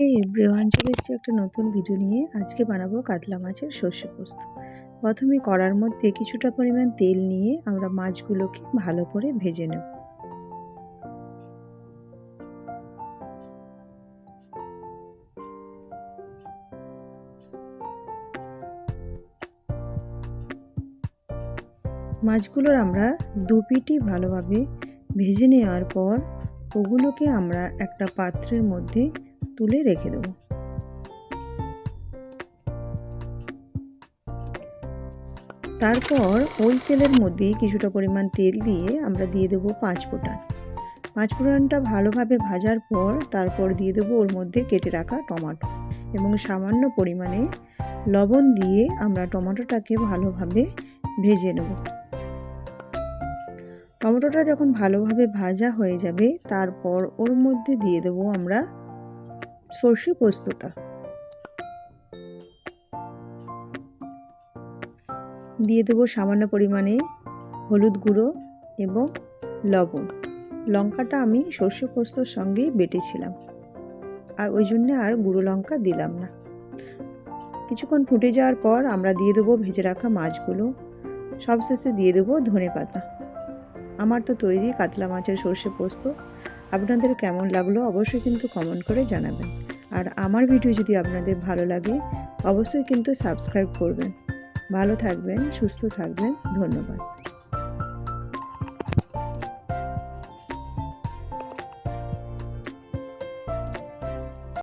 এই এভরিওয়ান, চলে এসেছি একটা নতুন ভিডিও নিয়ে। আজকে বানাবো কাতলা মাছের সর্ষে পোস্ত। প্রথমে কড়ার মধ্যে কিছুটা পরিমাণ তেল নিয়ে আমরা মাছগুলোকে ভালো করে ভেজে নেব। মাছগুলোর আমরা দু পিঠই ভালোভাবে ভেজে নেওয়ার পর ওগুলোকে আমরা একটা পাত্রের মধ্যে তুলে রেখে দেবো। তারপর ওই তেলের মধ্যে কিছুটা পরিমাণ তেল দিয়ে আমরা দিয়ে দেবো 5 ফোঁটা। 5 ফোড়নটা ভালোভাবে ভাজার পর তারপর দিয়ে দেবো ওর মধ্যে কেটে রাখা টমেটো এবং সামান্য পরিমাণে লবণ দিয়ে আমরা টমেটোটাকে ভালোভাবে ভেজে নেব। টমেটোটা যখন ভালোভাবে ভাজা হয়ে যাবে তারপর ওর মধ্যে দিয়ে দেবো আমরা সর্ষে পোস্তটা। দিয়ে দেবো সামান্য পরিমাণে হলুদ গুঁড়ো এবং লবণ। লঙ্কাটা আমি সর্ষে পোস্তর সঙ্গেই বেটেছিলাম, আর ওই জন্যে আর গুঁড়ো লঙ্কা দিলাম না। কিছুক্ষণ ফুটে যাওয়ার পর আমরা দিয়ে দেবো ভেজে রাখা মাছগুলো। সবশেষে দিয়ে দেবো ধনেপাতা। আমার তো তৈরি কাতলা মাছের সর্ষে পোস্ত। আপনাদের কেমন লাগলো অবশ্যই কিন্তু কমেন্ট করে জানাবেন। আর আমার ভিডিও যদি আপনাদের ভালো লাগে অবশ্যই কিন্তু সাবস্ক্রাইব করবেন। ভালো থাকবেন, সুস্থ থাকবেন। ধন্যবাদ।